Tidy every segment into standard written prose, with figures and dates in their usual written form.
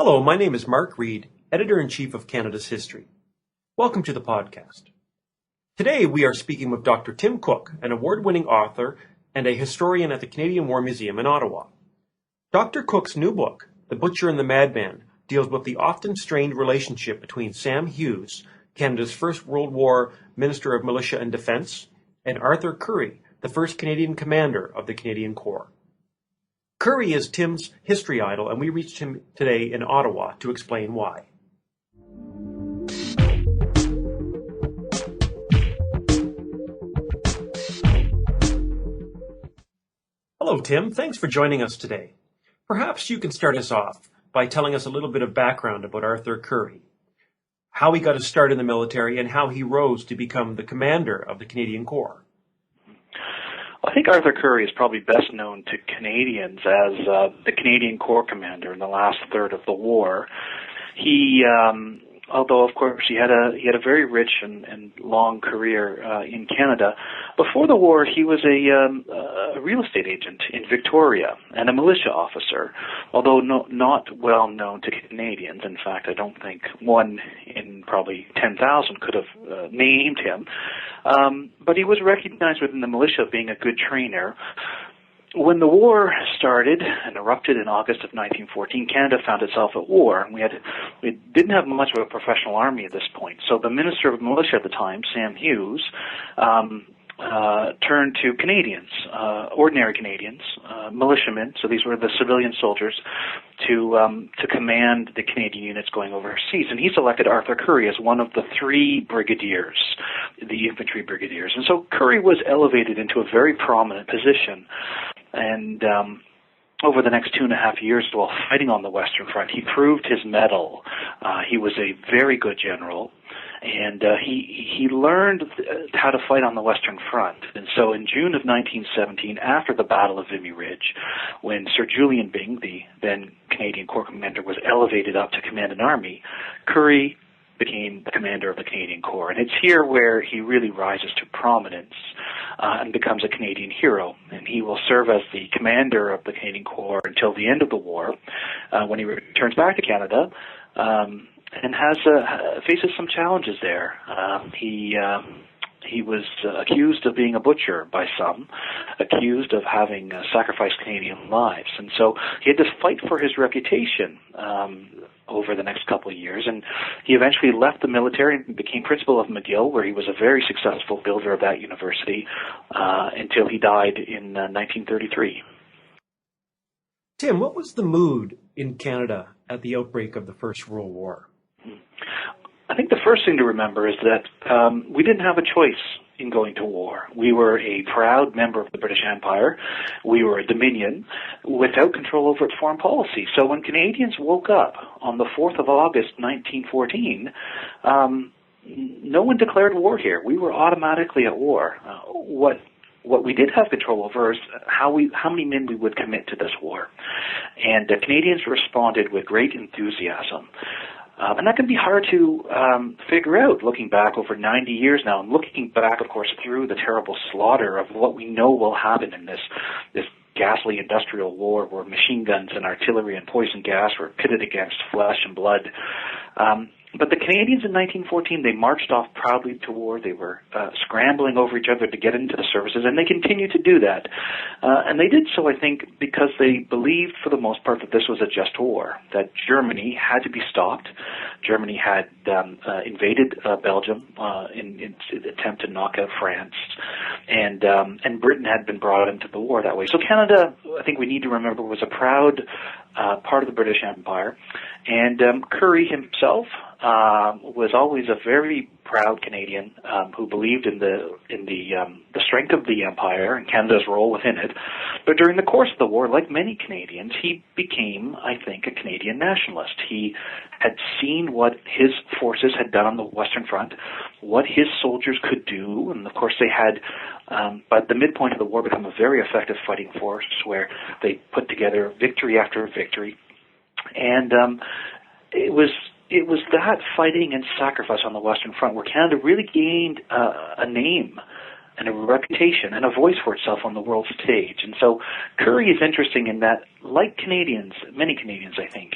Hello, my name is Mark Reid, Editor-in-Chief of Canada's History. Welcome to the podcast. Today we are speaking with Dr. Tim Cook, an award-winning author and a historian at the Canadian War Museum in Ottawa. Dr. Cook's new book, The Butcher and the Madman, deals with the often strained relationship between Sam Hughes, Canada's First World War Minister of Militia and Defence, and Arthur Currie, the first Canadian commander of the Canadian Corps. Currie is Tim's history idol, and we reached him today in Ottawa to explain why. Hello, Tim. Thanks for joining us today. Perhaps you can start us off by telling us a little bit of background about Arthur Currie, how he got his start in the military, and how he rose to become the commander of the Canadian Corps. I think Arthur Currie is probably best known to Canadians as the Canadian Corps commander in the last third of the war. He, although of course he had a very rich and long career in Canada. Before the war, he was a real estate agent in Victoria and a militia officer, although not well known to Canadians. In fact, I don't think one in probably 10,000 could have named him. But he was recognized within the militia being a good trainer. When the war started and erupted in August of 1914, Canada found itself at war. We didn't have much of a professional army at this point. So the Minister of Militia at the time, Sam Hughes, turned to Canadians, ordinary Canadians, militiamen. So these were the civilian soldiers to command the Canadian units going overseas. And he selected Arthur Currie as one of the three brigadiers, the infantry brigadiers. And so Currie was elevated into a very prominent position. And over the next 2.5 years while fighting on the Western Front, he proved his mettle. He was a very good general, and he learned how to fight on the Western Front. And so in June of 1917, after the Battle of Vimy Ridge, when Sir Julian Byng, the then Canadian Corps commander, was elevated up to command an army, Currie became the commander of the Canadian Corps. And it's here where he really rises to prominence and becomes a Canadian hero. And he will serve as the commander of the Canadian Corps until the end of the war, when he returns back to Canada and faces some challenges there. He was accused of being a butcher by some, accused of having sacrificed Canadian lives. And so he had to fight for his reputation over the next couple of years. And he eventually left the military and became principal of McGill, where he was a very successful builder of that university until he died in 1933. Tim, what was the mood in Canada at the outbreak of the First World War? I think the first thing to remember is that we didn't have a choice in going to war. We were a proud member of the British Empire. We were a dominion without control over its foreign policy. So when Canadians woke up on the 4th of August, 1914, no one declared war here. We were automatically at war. What we did have control over is how many men we would commit to this war. And Canadians responded with great enthusiasm. And that can be hard to figure out looking back over 90 years now, and looking back, of course, through the terrible slaughter of what we know will happen in this ghastly industrial war where machine guns and artillery and poison gas were pitted against flesh and blood. But the Canadians in 1914, they marched off proudly to war. They were scrambling over each other to get into the services, and they continue to do that. And they did so, I think, because they believed, for the most part, that this was a just war, that Germany had to be stopped. Germany had invaded Belgium in its attempt to knock out France, and Britain had been brought into the war that way. So Canada, I think we need to remember, was a proud part of the British Empire, and Currie himself was always a very proud Canadian who believed in the strength of the empire and Canada's role within it. But during the course of the war, like many Canadians, he became, I think, a Canadian nationalist. He had seen what his forces had done on the Western Front, what his soldiers could do, and of course they had, by the midpoint of the war, become a very effective fighting force where they put together victory after victory. And it was that fighting and sacrifice on the Western Front where Canada really gained a name and a reputation and a voice for itself on the world stage. And so Currie is interesting in that, like Canadians, many Canadians, I think,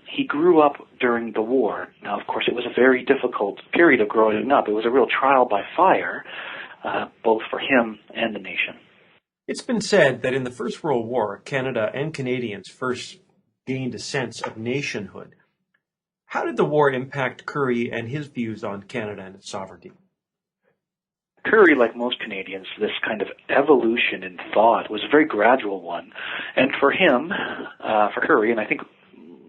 he grew up during the war. Now, of course, it was a very difficult period of growing up. It was a real trial by fire, both for him and the nation. It's been said that in the First World War, Canada and Canadians first gained a sense of nationhood. How did the war impact Currie and his views on Canada and its sovereignty? Currie, like most Canadians, this kind of evolution in thought was a very gradual one. And for him, for Currie, and I think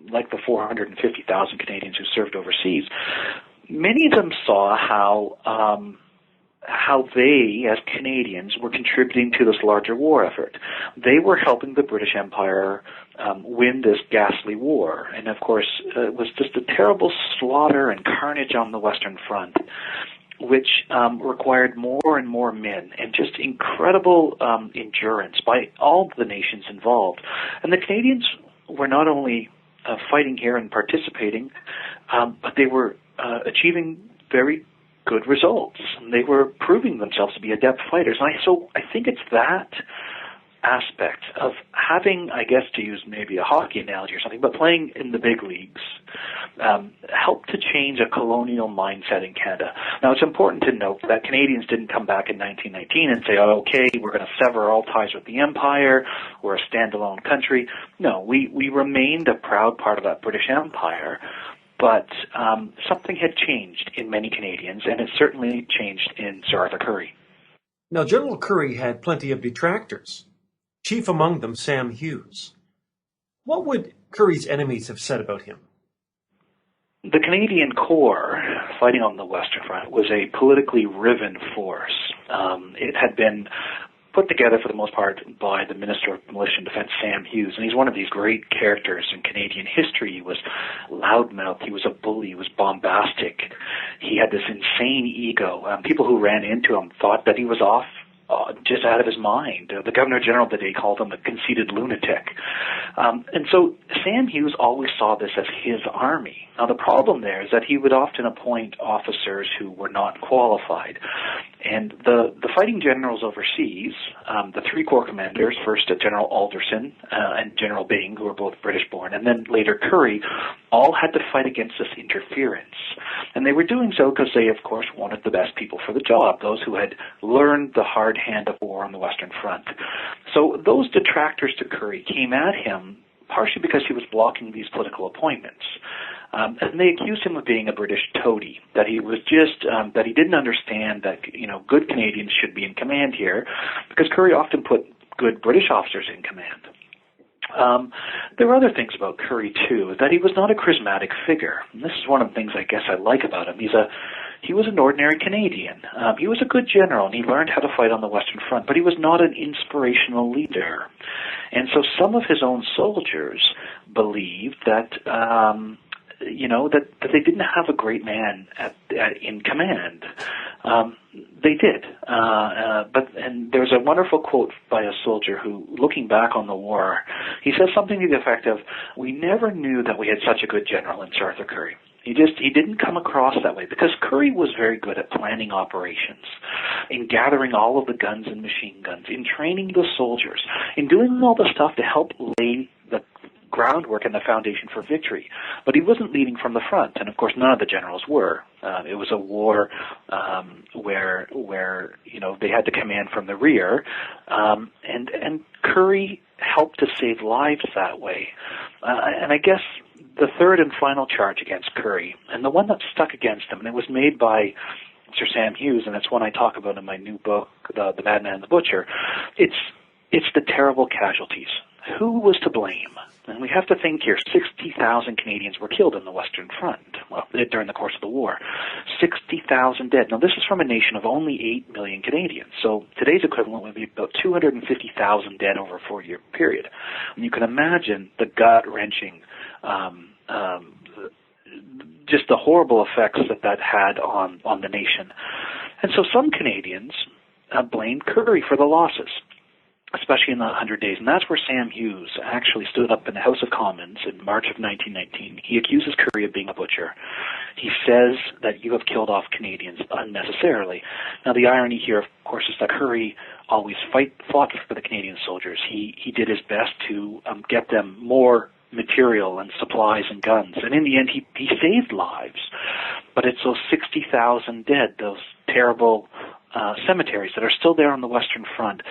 like the 450,000 Canadians who served overseas, many of them saw how they, as Canadians, were contributing to this larger war effort. They were helping the British Empire win this ghastly war. And of course, it was just a terrible slaughter and carnage on the Western Front, which required more and more men and just incredible endurance by all the nations involved. And the Canadians were not only fighting here and participating, but they were achieving very good results. They were proving themselves to be adept fighters. And so I think it's that aspect of having, I guess to use maybe a hockey analogy or something, but playing in the big leagues helped to change a colonial mindset in Canada. Now, it's important to note that Canadians didn't come back in 1919 and say, oh, okay, we're going to sever all ties with the Empire, we're a standalone country. No, we remained a proud part of that British Empire, but something had changed in many Canadians, and it certainly changed in Sir Arthur Currie. Now, General Currie had plenty of detractors, chief among them Sam Hughes. What would Currie's enemies have said about him? The Canadian Corps, fighting on the Western Front, was a politically riven force. It had been put together for the most part by the Minister of Militia and Defense, Sam Hughes, and he's one of these great characters in Canadian history. He was loudmouth, he was a bully, he was bombastic, he had this insane ego. People who ran into him thought that he was off, just out of his mind. The Governor General of the day called him a conceited lunatic. And so Sam Hughes always saw this as his army. Now the problem there is that he would often appoint officers who were not qualified. And the fighting generals overseas, the three corps commanders, first General Alderson and General Byng, who were both British-born, and then later Currie, all had to fight against this interference. And they were doing so because they, of course, wanted the best people for the job, those who had learned the hard hand of war on the Western Front. So those detractors to Currie came at him partially because he was blocking these political appointments. And they accused him of being a British toady, that he was just, that he didn't understand that, good Canadians should be in command here, because Currie often put good British officers in command. There were other things about Currie, too, that he was not a charismatic figure. And this is one of the things I guess I like about him. He was an ordinary Canadian. He was a good general, and he learned how to fight on the Western Front, but he was not an inspirational leader. And so some of his own soldiers believed that, that they didn't have a great man in command. They did. And there's a wonderful quote by a soldier who, looking back on the war, he says something to the effect of, "We never knew that we had such a good general in Sir Arthur Currie. He didn't come across that way," because Currie was very good at planning operations, in gathering all of the guns and machine guns, in training the soldiers, in doing all the stuff to help lay the groundwork and the foundation for victory. But he wasn't leading from the front, and of course none of the generals were. It was a war where they had to command from the rear, and Currie helped to save lives that way. And I guess the third and final charge against Currie, and the one that stuck against him, and it was made by Sir Sam Hughes, and it's one I talk about in my new book, The Madman and the Butcher, it's the terrible casualties. Who was to blame? And we have to think here, 60,000 Canadians were killed in the Western Front, during the course of the war. 60,000 dead. Now, this is from a nation of only 8 million Canadians, so today's equivalent would be about 250,000 dead over a 4-year period. And you can imagine the gut-wrenching, just the horrible effects that had on the nation. And so some Canadians blamed Currie for the losses. especially in the 100 Days. And that's where Sam Hughes actually stood up in the House of Commons in March of 1919. He accuses Currie of being a butcher. He says that you have killed off Canadians unnecessarily. Now, the irony here, of course, is that Currie always fought for the Canadian soldiers. He did his best to get them more material and supplies and guns. And in the end, he saved lives. But it's those 60,000 dead, those terrible cemeteries that are still there on the Western Front,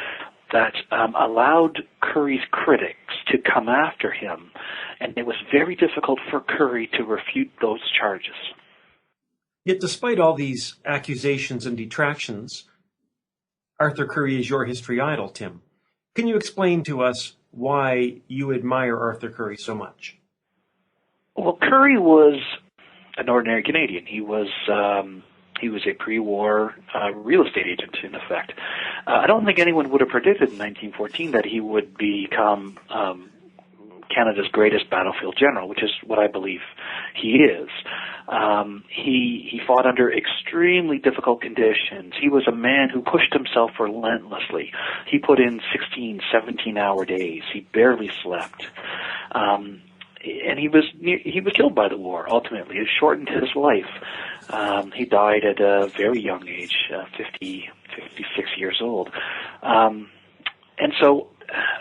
that allowed Currie's critics to come after him. And it was very difficult for Currie to refute those charges. Yet despite all these accusations and detractions, Arthur Currie is your history idol, Tim. Can you explain to us why you admire Arthur Currie so much? Well, Currie was an ordinary Canadian. He was a pre-war real estate agent, in effect. I don't think anyone would have predicted in 1914 that he would become Canada's greatest battlefield general, which is what I believe he is. He fought under extremely difficult conditions. He was a man who pushed himself relentlessly. He put in 16, 17-hour days. He barely slept. And he was killed by the war, ultimately. It shortened his life. He died at a very young age, 56 years old. And so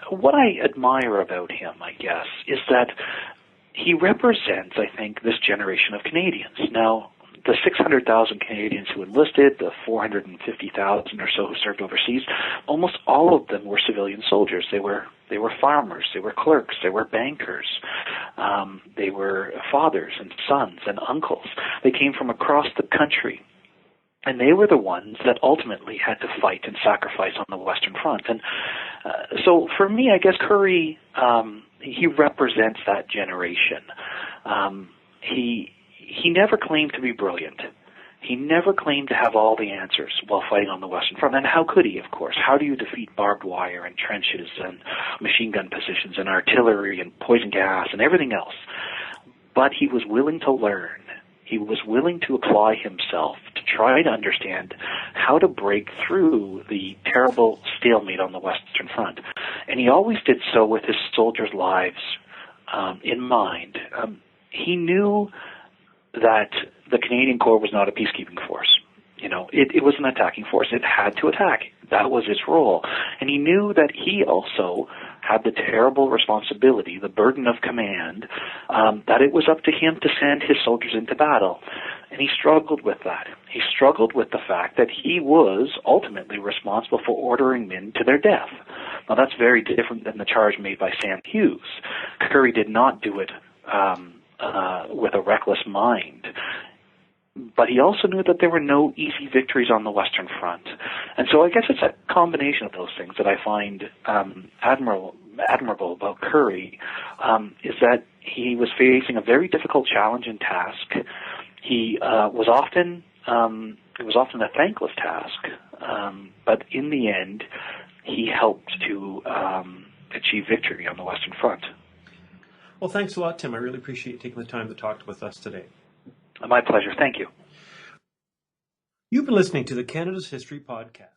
what I admire about him, I guess, is that he represents, I think, this generation of Canadians. Now, the 600,000 Canadians who enlisted, the 450,000 or so who served overseas, almost all of them were civilian soldiers. They were farmers, they were clerks, they were bankers, they were fathers and sons and uncles. They came from across the country, and they were the ones that ultimately had to fight and sacrifice on the Western Front. And so for me, I guess Currie, he represents that generation. He never claimed to be brilliant. He never claimed to have all the answers while fighting on the Western Front. And how could he, of course? How do you defeat barbed wire and trenches and machine gun positions and artillery and poison gas and everything else? But he was willing to learn. He was willing to apply himself to try to understand how to break through the terrible stalemate on the Western Front. And he always did so with his soldiers' lives in mind. He knew that the Canadian Corps was not a peacekeeping force. You know, it was an attacking force. It had to attack. That was its role. And he knew that he also had the terrible responsibility, the burden of command, that it was up to him to send his soldiers into battle. And he struggled with that. He struggled with the fact that he was ultimately responsible for ordering men to their death. Now, that's very different than the charge made by Sam Hughes. Currie did not do it with a reckless mind. But he also knew that there were no easy victories on the Western Front. And so I guess it's a combination of those things that I find admirable about Currie, is that he was facing a very difficult challenge and task. It was often a thankless task, but in the end, he helped to achieve victory on the Western Front. Well, thanks a lot, Tim. I really appreciate you taking the time to talk with us today. My pleasure. Thank you. You've been listening to the Canada's History Podcast.